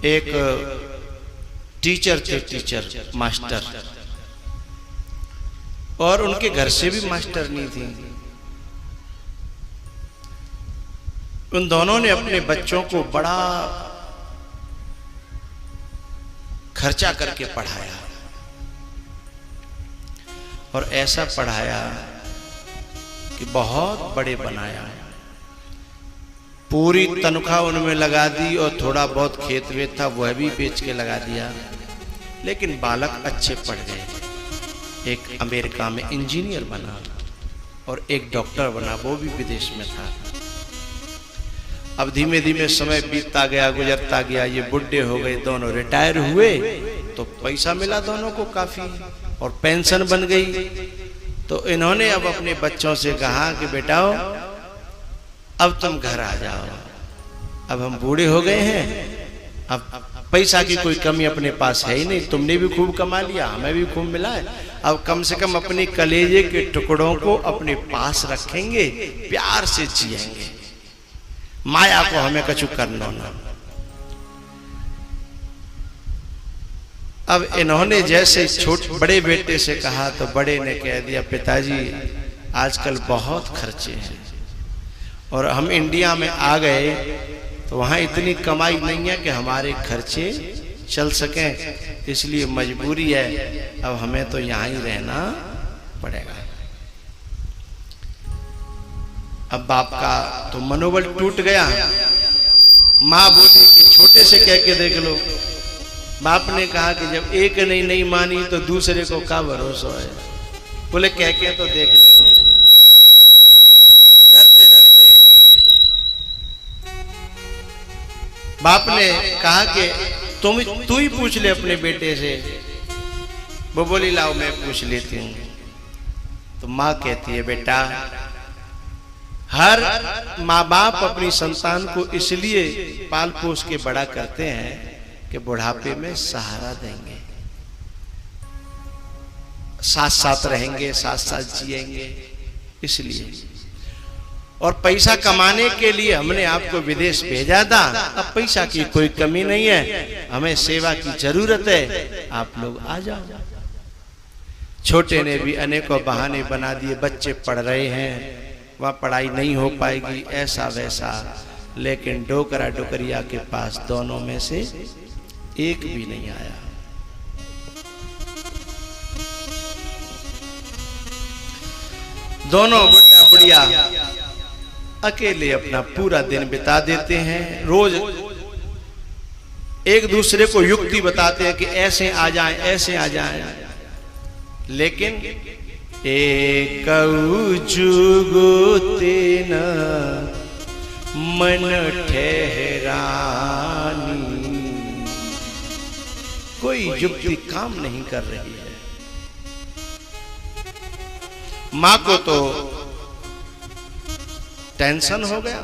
एक टीचर थे, teacher master, और उनके घर से भी मास्टर नहीं थी। उन दोनों ने अपने बच्चों को बड़ा खर्चा करके पढ़ाया और ऐसा पढ़ाया कि बहुत बड़े बनाया। पूरी तनख्वाह उनमें लगा दी और थोड़ा बहुत खेत वेत था वह भी बेच के लगा दिया, लेकिन बालक अच्छे पढ़ गए। एक अमेरिका में इंजीनियर बना और एक डॉक्टर बना, वो भी विदेश में था। अब धीमे धीमे समय बीतता गया, गुजरता गया, ये बुढ़े हो गए, दोनों रिटायर हुए तो पैसा मिला दोनों को काफी और पेंशन बन गई। तो इन्होंने अब अपने बच्चों से कहा कि बेटाओ अब तुम घर आ जाओ, अब हम बूढ़े हो गए हैं, अब पैसा की कोई कमी अपने पास है ही नहीं, तुमने भी खूब कमा लिया, हमें भी खूब मिला है, अब कम से कम अपने कलेजे के टुकड़ों को अपने पास रखेंगे, प्यार से जिएंगे, माया को हमें कछु करना ना। अब इन्होंने जैसे बड़े बेटे से कहा तो बड़े ने कह दिया, पिताजी आजकल बहुत खर्चे हैं और हम इंडिया में आ गए तो वहां इतनी कमाई नहीं है कि हमारे खर्चे चल सकें, इसलिए मजबूरी है, अब हमें तो यहां ही रहना पड़ेगा। अब बाप का तो मनोबल टूट गया। माँ बोली कि छोटे से कह के देख लो। बाप ने कहा कि जब एक नहीं मानी तो दूसरे को क्या भरोसा है। बोले कह के तो देख लो। डरते डरते बाप ने कहा कि तू ही पूछ ले अपने बेटे से। वो बोली लाओ मैं पूछ लेती हूँ। तो माँ कहती है, बेटा हर माँ बाप अपनी संतान को इसलिए पाल पोस के बड़ा करते हैं कि बुढ़ापे में सहारा देंगे, साथ साथ रहेंगे, साथ साथ जिएंगे, इसलिए। और पैसा कमाने के लिए हमने आपको विदेश भेजा था, अब पैसा की कोई कमी नहीं है, हमें सेवा की जरूरत है, आप लोग आ जाओ। छोटे ने भी अनेकों बहाने बना दिए, बच्चे पढ़ रहे हैं, वह पढ़ाई नहीं हो पाएगी, ऐसा वैसा, लेकिन डोकरा डोकरिया के पास दोनों में से एक भी नहीं आया। दोनों बुढ़ा बुढ़िया अकेले अपना पूरा दिन बिता देते हैं। रोज एक दूसरे को युक्ति बताते हैं कि ऐसे आ जाएं, ऐसे आ जाएं, लेकिन एक जुगुते न मन ठहरानी, कोई युक्ति काम नहीं कर रही है। मां को तो टेंशन हो गया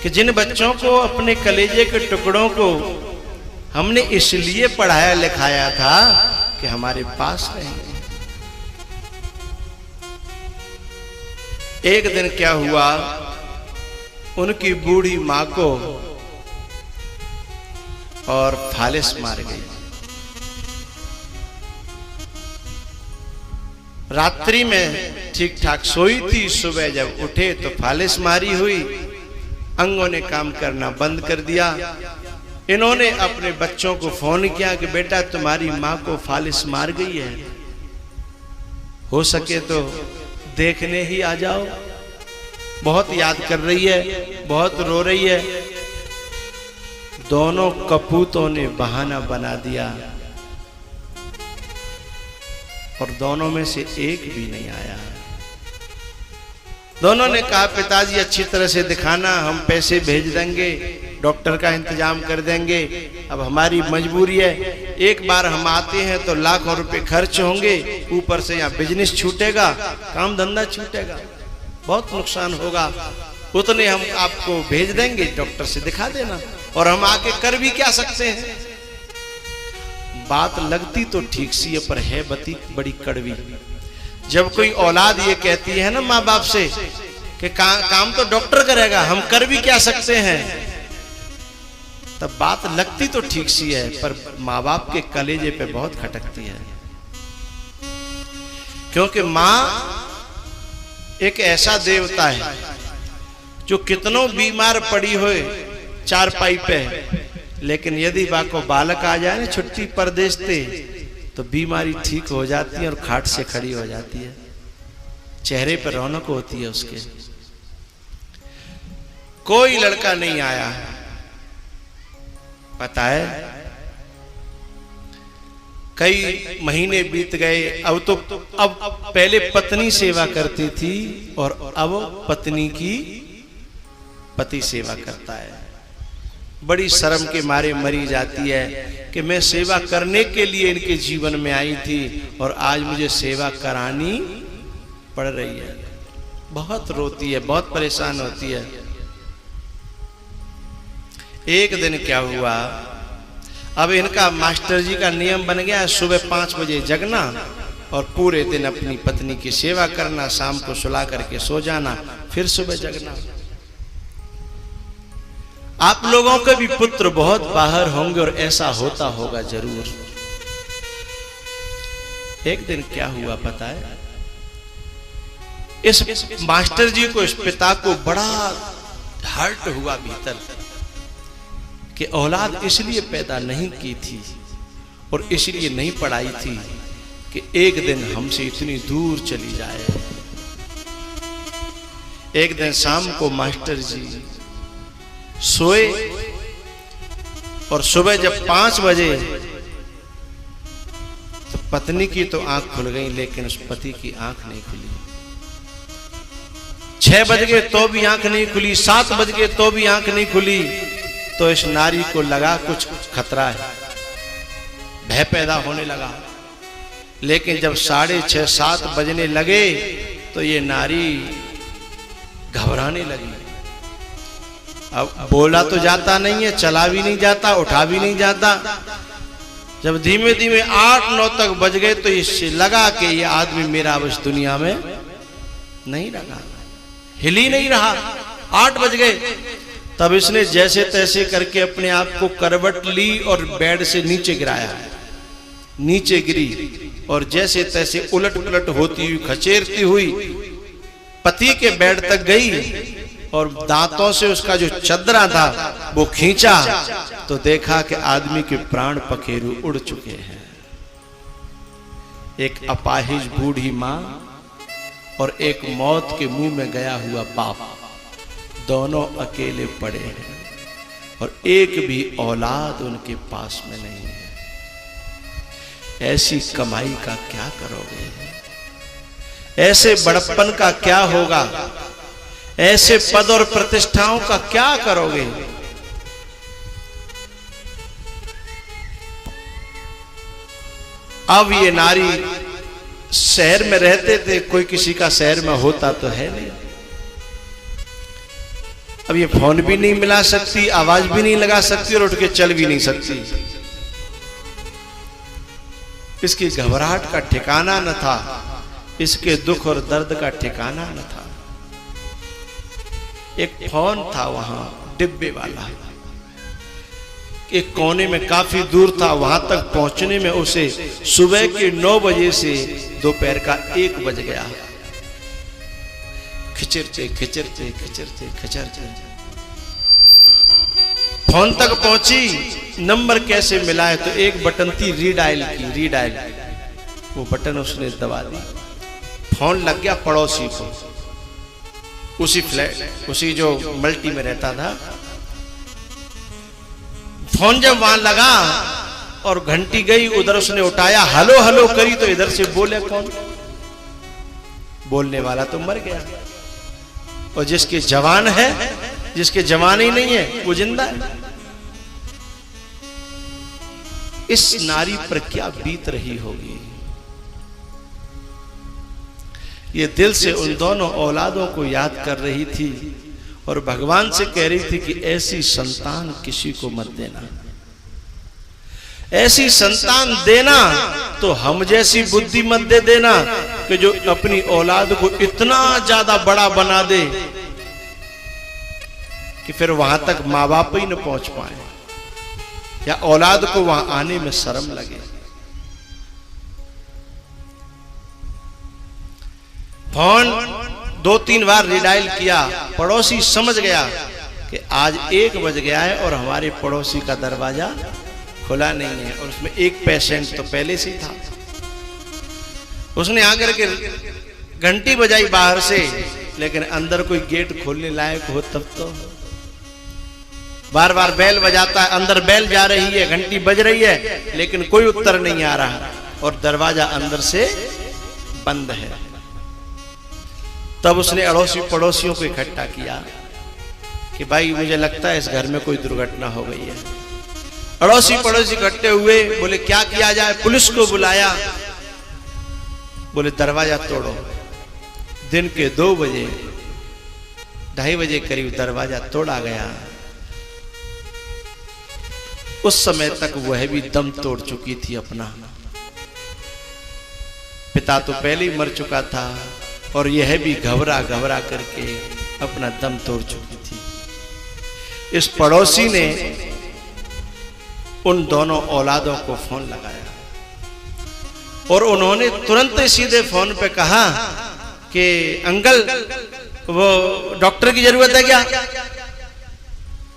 कि जिन बच्चों को अपने कलेजे के टुकड़ों को हमने इसलिए पढ़ाया लिखाया था कि हमारे पास रहेंगे। एक दिन क्या हुआ, उनकी बूढ़ी मां को और फालिस मार गई। रात्रि में ठीक ठाक सोई थी, सुबह जब उठे तो फालिस मारी हुई, अंगों ने काम करना बंद कर दिया। इन्होंने अपने बच्चों को फोन किया कि बेटा तुम्हारी मां को फालिस मार गई है, हो सके तो देखने ही आ जाओ, बहुत याद कर रही है, बहुत रो रही है। दोनों कपूतों ने बहाना बना दिया और दोनों में से एक भी नहीं आया। दोनों ने कहा पिताजी अच्छी तरह से दिखाना, हम पैसे भेज देंगे, डॉक्टर का इंतजाम कर देंगे, अब हमारी मजबूरी है, एक बार हम आते हैं तो लाखों रुपए खर्च होंगे, ऊपर से यहाँ बिजनेस छूटेगा, काम धंधा छूटेगा, बहुत नुकसान होगा, उतने हम आपको भेज देंगे, डॉक्टर से दिखा देना, और हम आके कर भी क्या सकते हैं। बात लगती तो ठीक सी है, पर है बती बड़ी कड़वी। जब कोई औलाद ये कहती है ना माँ बाप से कि काम तो डॉक्टर करेगा, हम कर भी क्या सकते हैं, तब बात लगती तो ठीक सी है, पर माँ बाप के कलेजे पे बहुत खटकती है। क्योंकि माँ एक ऐसा देवता है जो कितनों बीमार पड़ी हो चारपाई पे, लेकिन यदि बा को बालक आ जाए ना छुट्टी परदेश से, तो बीमारी ठीक हो जाती है और खाट से खड़ी हो जाती है, चेहरे पर रौनक होती है उसके। कोई लड़का नहीं आया, पता है कई महीने बीत गए। अब पहले पत्नी सेवा करती थी और अब पत्नी की पति सेवा करता है। बड़ी शर्म के मारे मरी जाती है कि मैं सेवा करने के लिए इनके जीवन में आई थी और आज मुझे सेवा करानी पड़ रही है। बहुत रोती है, बहुत परेशान होती है। एक दिन क्या हुआ, अब इनका मास्टर जी का नियम बन गया, सुबह 5 बजे जगना और पूरे दिन अपनी पत्नी की सेवा करना, शाम को सुला करके सो जाना, फिर सुबह जगना। आप लोगों के भी पुत्र बहुत बाहर होंगे और ऐसा होता होगा जरूर। एक दिन क्या हुआ पता है, इस मास्टर जी को, इस पिता को बड़ा हर्ट हुआ भीतर कि औलाद इसलिए पैदा नहीं की थी और इसलिए नहीं पढ़ाई थी कि एक दिन हमसे इतनी दूर चली जाए। एक दिन शाम को मास्टर जी सोए और सुबह जब 5 बजे तो पत्नी की तो आंख खुल गई, लेकिन उस पति की आंख नहीं खुली। 6 बज गए तो भी आंख नहीं खुली, 7 बज गए तो भी आंख नहीं खुली। तो इस नारी को लगा कुछ खतरा है, भय पैदा होने लगा। लेकिन जब 6:30 7 बजने लगे तो ये नारी घबराने लगी। अब बोला तो जाता नहीं है, चला भी नहीं जाता, उठा भी नहीं जाता। जब धीमे धीमे 8-9 तक बज गए तो इससे लगा कि ये आदमी मेरा अब इस दुनिया में नहीं रहा, हिल ही नहीं रहा। 8 बज गए तब इसने जैसे तैसे करके अपने आप को करवट ली और बेड से नीचे गिराया। नीचे गिरी और जैसे तैसे उलट पुलट होती हुई, खचेरती हुई पति के बेड तक गई और दांतों से उसका जो चदरा था वो खींचा तो देखा कि आदमी के प्राण पखेरु उड़ चुके हैं। एक अपाहिज बूढ़ी मां और एक मौत के मुंह में गया हुआ बाप, दोनों अकेले पड़े हैं और एक भी औलाद उनके पास में नहीं है। ऐसी कमाई का क्या करोगे? ऐसे बड़प्पन का क्या होगा? ऐसे पद और प्रतिष्ठाओं का क्या करोगे? अब ये नारी शहर में रहते थे, कोई किसी का शहर में होता तो है नहीं। अब ये फोन भी नहीं मिला सकती, आवाज भी नहीं लगा सकती और उठ के चल भी नहीं सकती। इसकी घबराहट का ठिकाना न था, इसके दुख और दर्द का ठिकाना न था। एक फोन था वहां डिब्बे वाला, एक कोने में काफी दूर था। वहां तक पहुंचने में उसे सुबह के 9 बजे से दोपहर का 1 बज गया। खिचरते खिचरते खिचरते खिचरते फोन तक पहुंची। नंबर कैसे मिला है तो एक बटन थी रीडायल की, रीडायल। वो बटन उसने दबा दी, फोन लग गया पड़ोसी को, उसी फ्लैट, उसी जो मल्टी में रहता था। फोन जब वहां लगा और घंटी गई, उधर उसने उठाया, हेलो हेलो करी तो इधर से बोले कौन? बोलने वाला तो मर गया और जिसके जवान है, जिसके जवान ही नहीं है वो जिंदा है। इस नारी पर क्या बीत रही होगी? ये दिल से उन दोनों औलादों को याद कर रही थी और भगवान से कह रही थी कि ऐसी संतान किसी को मत देना। ऐसी संतान देना तो हम जैसी बुद्धि मत दे देना कि जो अपनी औलाद को इतना ज्यादा बड़ा बना दे कि फिर वहां तक माँ बाप ही न पहुंच पाए। या औलाद को वहां आने में शर्म लगे। फोन 2-3 बार रिडायल किया, पड़ोसी समझ गया कि आज 1 बज गया है और हमारे पड़ोसी का दरवाजा खुला नहीं है, और उसमें एक पेशेंट तो पहले से ही था। उसने आकर के घंटी बजाई बाहर से, लेकिन अंदर कोई गेट खोलने लायक हो तब तो। बार बार बेल बजाता है, अंदर बेल जा रही है, घंटी बज रही है, लेकिन कोई उत्तर नहीं आ रहा और दरवाजा अंदर से बंद है। तब उसने अड़ोसी पड़ोसियों को इकट्ठा किया कि भाई मुझे लगता है इस घर में कोई दुर्घटना हो गई है। अड़ोसी पड़ोसी इकट्ठे हुए, बोले क्या किया जाए। पुलिस को बुलाया, बोले दरवाजा तोड़ो। दिन के 2 बजे 2:30 बजे करीब दरवाजा तोड़ा गया। उस समय तक वह भी दम तोड़ चुकी थी अपना। पिता तो पहले ही मर चुका था और यह भी घबरा घबरा करके अपना दम तोड़ चुकी थी। इस पड़ोसी ने उन दोनों औलादों को फोन लगाया और उन्होंने तुरंत सीधे फोन पे कहा कि अंकल वो डॉक्टर की जरूरत है क्या?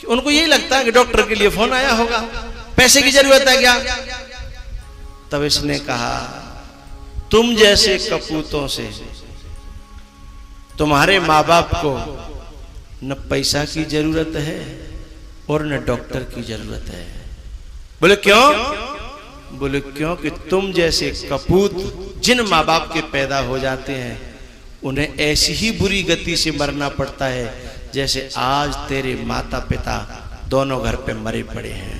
उनको यही लगता है कि डॉक्टर के लिए फोन आया होगा। पैसे की जरूरत है क्या? तब इसने कहा तुम जैसे कपूतों से तुम्हारे माँ बाप को न पैसा की जरूरत है और न डॉक्टर की जरूरत है। बोले क्यों? बोले क्योंकि तुम जैसे कपूत जिन माँ बाप के पैदा हो जाते हैं उन्हें ऐसी ही बुरी गति से मरना पड़ता है जैसे आज तेरे माता पिता दोनों घर पे मरे पड़े हैं।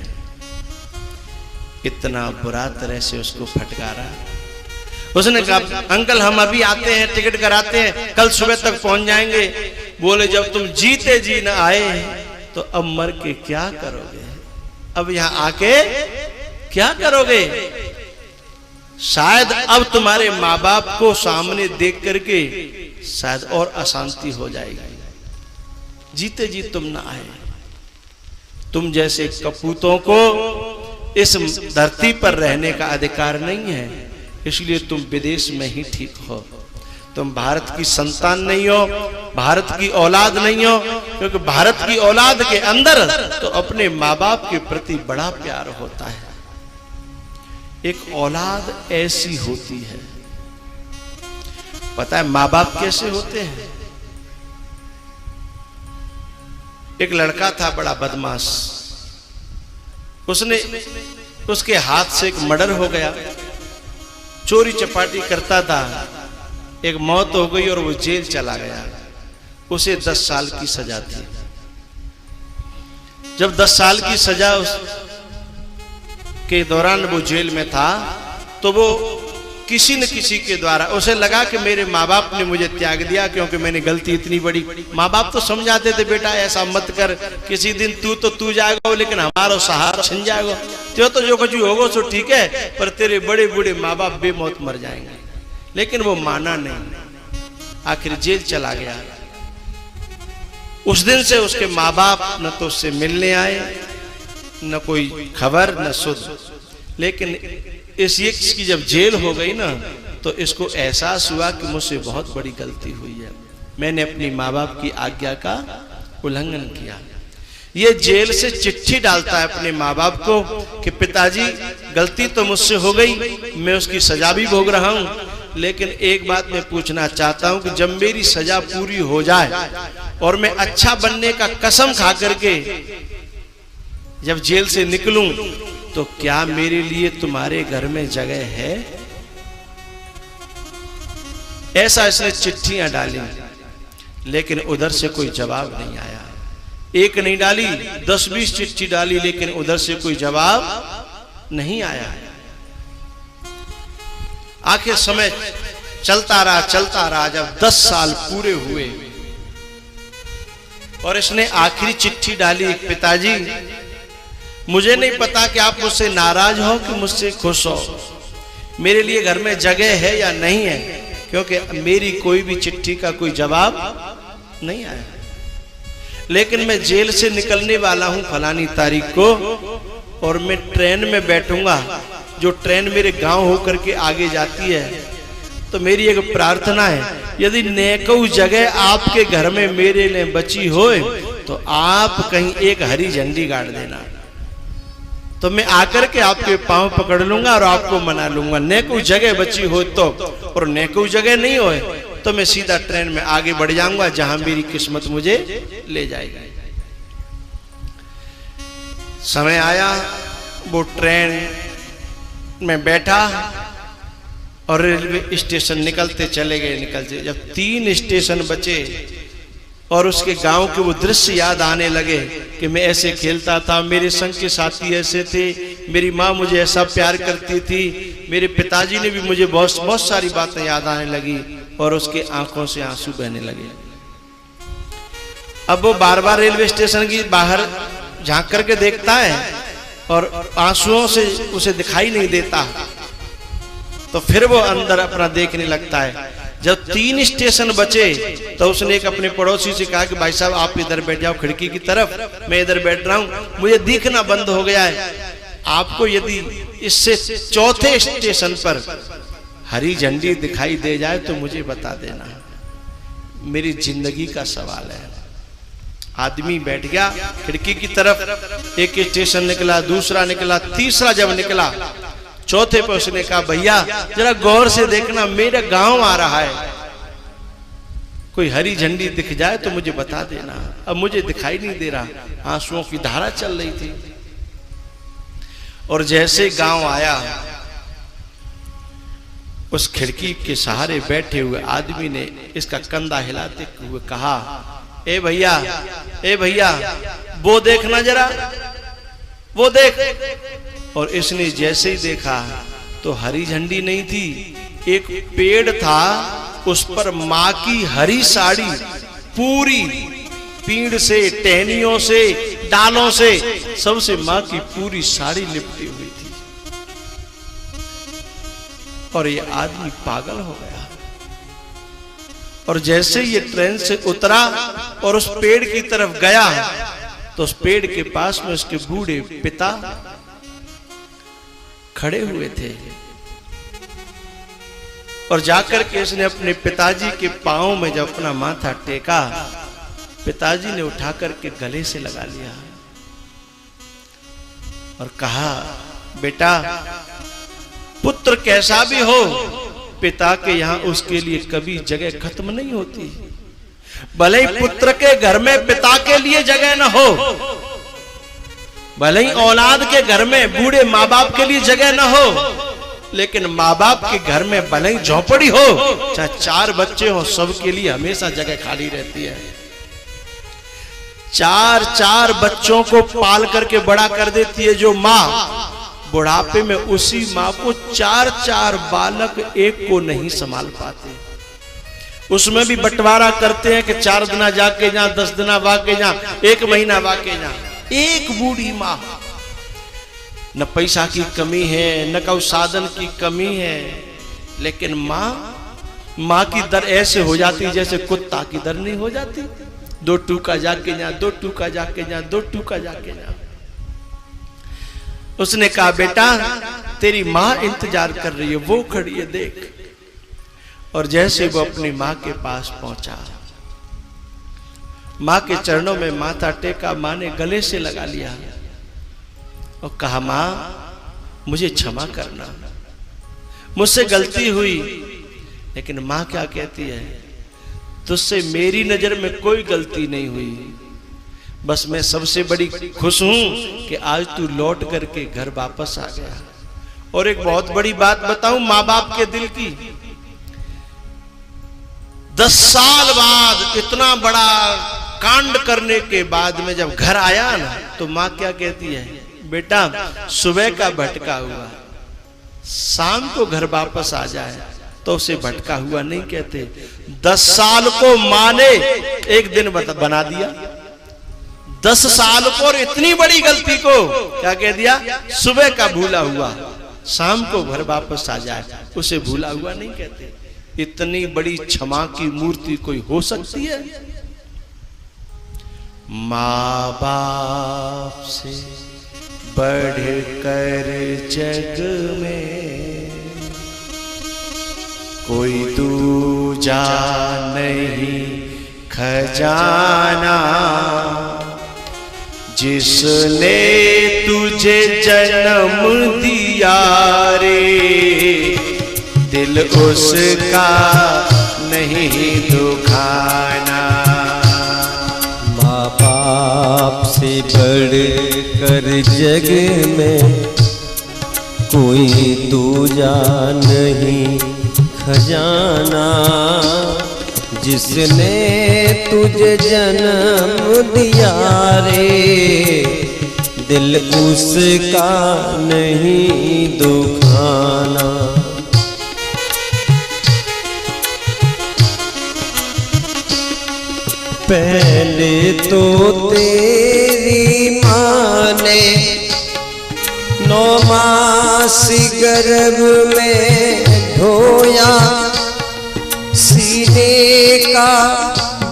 इतना बुरा तरह से उसको फटकारा। उसने कहा अंकल हम अभी आते हैं, टिकट कराते हैं, कल सुबह तक पहुंच जाएंगे। बोले जब तुम जीते जी न आए तो अब मर के क्या करोगे? अब यहां आके क्या करोगे? शायद अब तुम्हारे माँ बाप को सामने देख करके शायद और अशांति हो जाएगी। जीते जी तुम ना आए। तुम जैसे कपूतों को इस धरती पर रहने का अधिकार नहीं है, इसलिए तुम विदेश में ही ठीक हो। तुम भारत की संतान नहीं हो, भारत की औलाद नहीं हो, क्योंकि भारत की औलाद के अंदर तो अपने माँ बाप के प्रति बड़ा प्यार होता है। एक औलाद ऐसी होती है, पता है माँ बाप कैसे होते हैं? एक लड़का था बड़ा बदमाश, उसके हाथ से एक मर्डर हो गया। चोरी चपाटी करता था, एक मौत हो गई और वो जेल चला गया। उसे 10 साल की सजा थी। जब 10 साल की सजा के दौरान वो जेल में था तो वो किसी न किसी के द्वारा उसे लगा कि मेरे माँ बाप ने मुझे त्याग दिया क्योंकि मैंने गलती इतनी बड़ी। माँ बाप तो समझाते थे बेटा ऐसा मत कर, किसी दिन तू जाएगा लेकिन हमारा सहारा छिन जाएगा, तो जो कुछ होगा सो ठीक है, पर तेरे बड़े बूढ़े माँ बाप बेमौत मर जाएंगे। लेकिन वो माना नहीं, आखिर जेल चला गया। उस दिन से उसके माँ बाप न तो उससे मिलने आए, न कोई खबर न सुध। लेकिन इसकी जब जेल हो गई ना तो इसको एहसास हुआ कि मुझसे बहुत बड़ी गलती हुई है, मैंने अपनी माँ बाप की आज्ञा का उल्लंघन किया। ये जेल से चिट्ठी डालता है अपने माँ बाप को कि पिताजी गलती तो मुझसे हो गई, मैं उसकी सजा भी भोग रहा हूँ, लेकिन एक बात मैं पूछना चाहता हूँ कि जब मेरी सजा पूरी हो जाए और मैं अच्छा बनने का कसम खा करके जब जेल से निकलूं तो क्या मेरे लिए तुम्हारे घर में जगह है? ऐसा इसने चिट्ठियां डाली, लेकिन उधर से कोई जवाब नहीं आया। एक नहीं डाली, 10-20 चिट्ठी डाली, लेकिन उधर से कोई जवाब नहीं आया। आखिर समय चलता रहा। जब 10 साल पूरे हुए और इसने आखिरी चिट्ठी डाली, पिताजी मुझे नहीं पता कि आप मुझसे नाराज हो कि मुझसे खुश हो, मेरे लिए घर में जगह है या नहीं है, क्योंकि मेरी कोई भी चिट्ठी का कोई जवाब नहीं आया। लेकिन मैं जेल से निकलने वाला हूं फलानी तारीख को, और मैं ट्रेन में बैठूंगा, जो ट्रेन मेरे गांव होकर के आगे जाती है, तो मेरी एक प्रार्थना है, यदि नेकऊ जगह आपके घर में मेरे लिए बची होए तो आप कहीं एक हरी झंडी गाड़ देना, तो मैं आकर के आपके पांव पकड़ लूंगा और आपको मना लूंगा। नेकऊ जगह बची हो तो, और नेकऊ जगह नहीं होए तो मैं सीधा ट्रेन में आगे बढ़ जाऊंगा जहां मेरी किस्मत मुझे ले जाएगी। समय आया, वो ट्रेन में बैठा और रेलवे स्टेशन निकलते चले गए। जब 3 स्टेशन बचे और उसके गांव के वो दृश्य याद आने लगे कि मैं ऐसे खेलता था, मेरे संग के साथी ऐसे थे, मेरी माँ मुझे ऐसा प्यार करती थी, मेरे पिताजी ने भी मुझे बहुत सारी बातें याद आने लगी और उसके आंखों से आंसू बहने लगे। अब वो बार बार रेलवे स्टेशन की बाहर झांक करके देखता है और आंसुओं से उसे दिखाई नहीं देता, तो फिर वो अंदर अपना देखने लगता है। जब 3 स्टेशन बचे तो उसने एक अपने पड़ोसी से कहा कि भाई साहब आप इधर बैठ जाओ खिड़की की तरफ, मैं इधर बैठ रहा हूं, मुझे दिखना बंद हो गया है। आपको यदि इससे 4थे स्टेशन पर हरी झंडी दिखाई दे जाए तो मुझे बता देना, मेरी जिंदगी का सवाल है। आदमी बैठ गया खिड़की की तरफ, एक स्टेशन निकला, दूसरा निकला, तीसरा जब निकला, चौथे पे उसने कहा भैया जरा गौर से देखना, मेरा गांव आ रहा है, कोई हरी झंडी दिख जाए तो मुझे बता देना। अब मुझे दिखाई नहीं दे रहा, आंसुओं की धारा चल रही थी। और जैसे गांव आया, उस खिड़की के सहारे बैठे हुए आदमी ने इसका कंधा हिलाते हुए कहा, ए भैया, ए भैया, वो देखना जरा, वो देख। और इसने जैसे ही देखा तो हरी झंडी नहीं थी, एक पेड़ था, उस पर माँ की हरी साड़ी पूरी पीड़ से, टहनियों से, डालों से, सबसे माँ की पूरी साड़ी लिपटी हुई थी। और ये आदमी पागल हो गया। और जैसे ये ट्रेन से उतरा और उस पेड़ की तरफ गया तो उस पेड़ के पास में उसके बूढ़े पिता खड़े हुए थे। और जाकर के इसने अपने पिताजी के पांव में जब अपना माथा टेका, पिताजी ने उठा करके गले से लगा लिया और कहा, बेटा पुत्र कैसा भी हो, पिता के यहां उसके लिए कभी जगह खत्म नहीं होती। भले ही पुत्र के घर में पिता के लिए जगह न हो, भले ही औलाद के घर में बूढ़े माँ बाप के लिए जगह न हो, लेकिन माँ बाप के घर में भले ही झोपड़ी हो, चाहे 4 बच्चे हो, सबके लिए हमेशा जगह खाली रहती है। 4 बच्चों को पाल करके बड़ा कर देती है जो माँ, बुढ़ापे में उसी माँ को 4 बालक एक को नहीं संभाल पाते। उसमें भी बंटवारा करते हैं कि 4 दिन जाके जा, 10 दिन वाके जा, 1 महीना वाके जा। एक बूढ़ी माँ, न पैसा की कमी है, न कोई साधन की कमी है, लेकिन माँ की दर ऐसे हो जाती जैसे कुत्ता की दर नहीं हो जाती। 2 टूका जाके जा, 2 टूका जाके जा, 2 टूका जाके जा। उसने कहा, बेटा तेरी माँ इंतजार कर रही है, वो खड़ी है, देख। और जैसे वो अपनी माँ के पास पहुंचा, माँ के चरणों में माथा टेका, माँ ने गले से लगा लिया और कहा, माँ मुझे क्षमा करना, मुझसे गलती हुई। लेकिन माँ क्या कहती है, तुझसे मेरी नजर में कोई गलती नहीं हुई, बस मैं सबसे बड़ी खुश हूं कि आज तू लौट करके घर वापस आ गया। और एक बहुत बड़ी बात बताऊं माँ बाप के दिल की, 10 साल बाद इतना बड़ा कांड करने के बाद में जब घर आया ना, तो माँ क्या कहती है, बेटा सुबह का भटका हुआ शाम को घर वापस आ जाए, तो उसे भटका हुआ नहीं कहते। 10 साल को माँ ने एक दिन बना दिया, 10 साल को और इतनी बड़ी गलती को क्या कह दिया, सुबह का भूला हुआ शाम को घर वापस आ जाए, उसे भूला हुआ नहीं कहते। इतनी बड़ी क्षमा की मूर्ति कोई हो सकती है? माँ बाप से बढ़कर जग में कोई दूजा नहीं खजाना, जिसने तुझे जन्म दिया रे दिल उसका नहीं दुखाना। माँ बाप से बढ़कर जग में कोई दूजा नहीं खजाना, जिसने तुझे जन्म दिया रे दिल उसका नहीं दुखाना। पहले तो तेरी माँ ने 9 मास गर्भ में ढोया, सीने का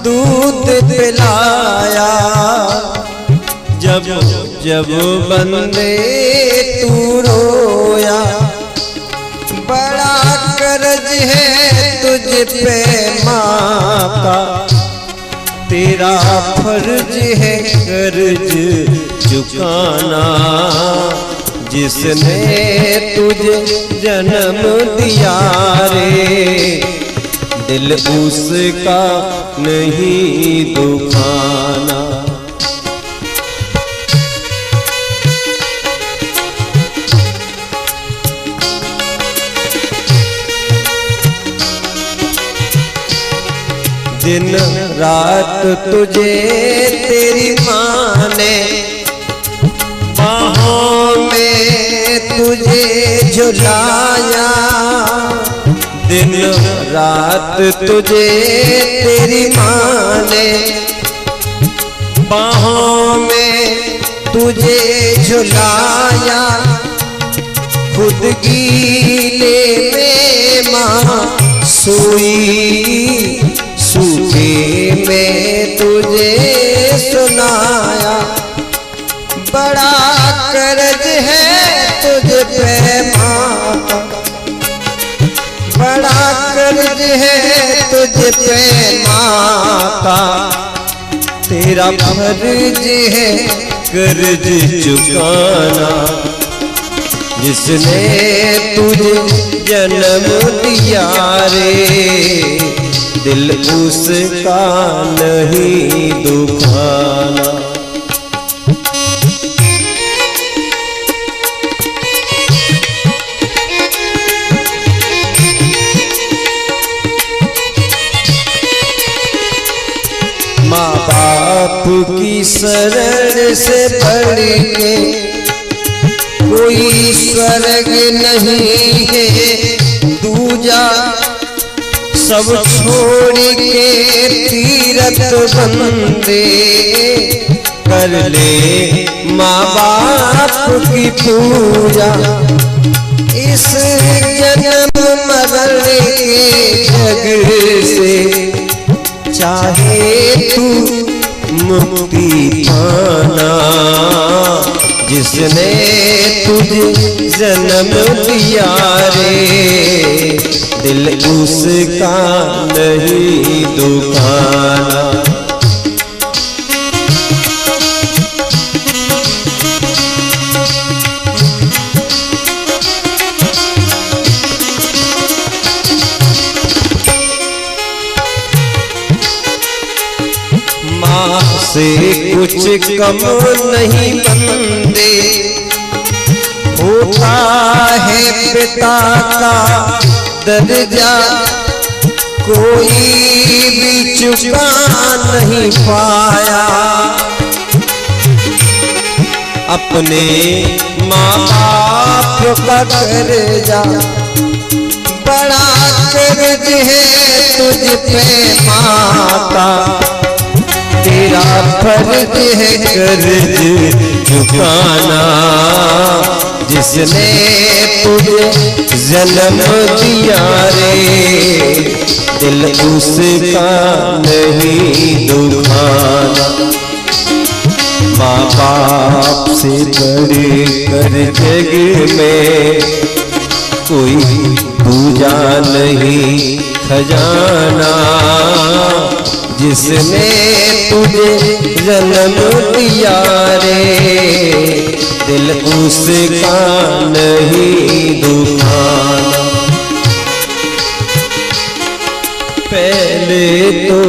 दूध पिलाया, जब जब बंदे तू रोया। बड़ा कर्ज है तुझ पे माँ का, तेरा फर्ज है कर्ज चुकाना, जिसने तुझे जन्म दिया रे दिल उसका नहीं दुखाना। दिन रात तुझे तेरी माँ ने बाहों में तुझे झुलाया, दिन रात तुझे तेरी माँ ने बाहों में तुझे झुलाया। खुद गीले में माँ सोई, सूखे में तुझे सुनाया। बड़ा कर्ज है तुझ पे माँ का, बड़ा कर्ज है तुझ पे माँ का, तेरा फर्ज है कर्ज चुकाना, जिसने तुझे जन्म दिया रे दिल उसका नहीं दुखाना। माँ बाप की शरण से बढ़ के कोई स्वर्ग नहीं है दूजा, सब छोड़ के तीरथ बंदे कर ले माँ बाप की पूजा। इस जन्म मरण के जग से चाहे तू मुक्ति पाना, जिसने तुझे जन्म दिया रे दिल उसका नहीं दुखाना। माँ से कुछ कम नहीं बंदे, होता है पिता का दर्जा, कोई भी चुका नहीं पाया। अपने माँ बाप का कर्जा, बड़ा कर्ज है तुझ पे माँ का, तेरा फर्ज है कर्ज चुकाना, जिसने तुझे जन्म दिया रे दिल उसका नहीं दुखाना। माँ बाप से बढ़कर जग में कोई दूजा नहीं खजाना, जिसने तुझे जन्म दिया रे दिल उसका नहीं दुखाना। पहले तो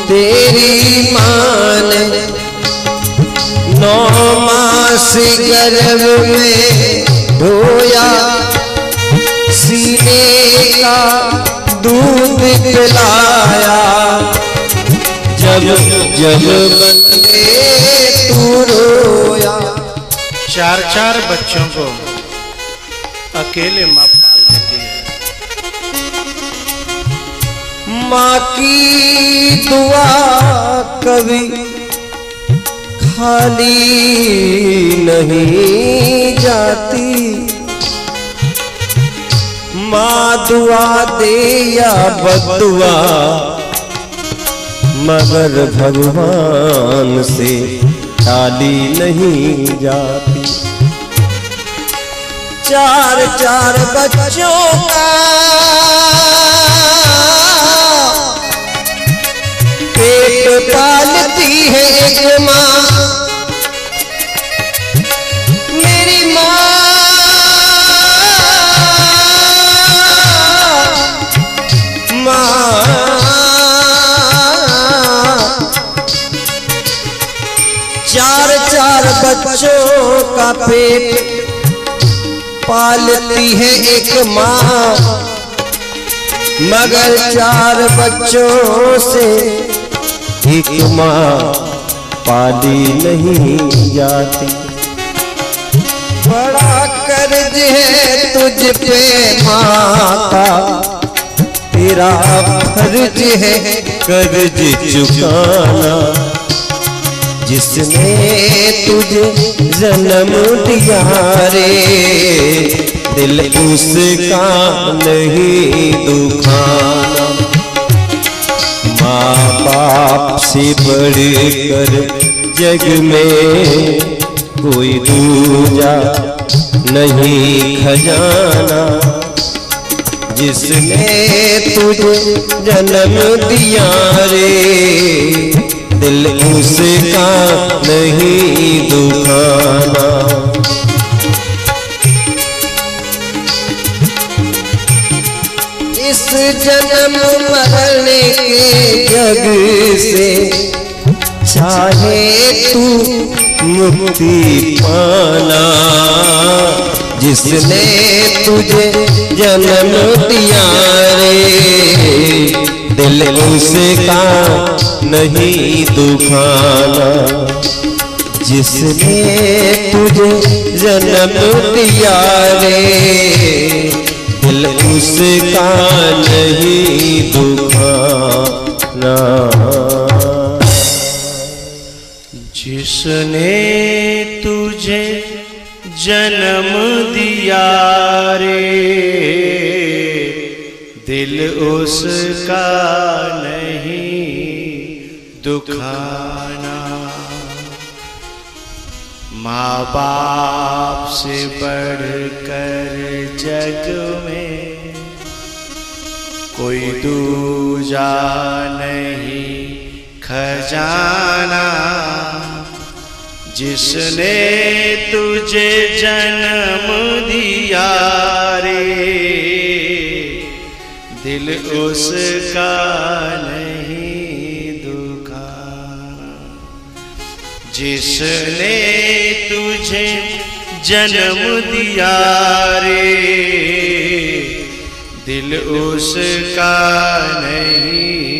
तेरी माँ ने 9 मास गर्भ में ढोया, सीने का दूध पिलाया, जब जब बंदे तू रोया। 4 बच्चों को अकेले माँ पाल देती है। माँ की दुआ कभी खाली नहीं जाती, माँ दुआ दे या बदुआ मगर भगवान से टाली नहीं जाती। 4 बच्चों का पेट पालती है एक माँ, मेरी माँ 4 बच्चों का पेट पालती है एक माँ, मगर 4 बच्चों से एक माँ पाली नहीं जाती। बड़ा कर्ज है तुझ पे माँ का, तेरा फर्ज है कर्ज चुकाना, जिसने तुझे जन्म दिया रे दिल उसका नहीं दुखाना। माँ बाप से बढ़कर जग में कोई दूजा नहीं खजाना, जिसने तुझे जन्म दिया रे दिल उसका नहीं दुखाना। इस जन्म मरने के जग से चाहे तू मुक्ति पाना, जिसने तुझे जन्म दिया रे दिल उसका नहीं दुखाना, जिसने तुझे जन्म दिया रे दिल उसका नहीं दुखाना। जिसने तुझे जन्म दिया रे दिल उसका नहीं दुखाना। माँ बाप से बढ़कर जग में कोई दूजा नहीं खजाना, जिसने तुझे जन्म दिया रे दिल उसका नहीं दुखाना। जिसने तुझे जन्म दिया रे दिल उसका नहीं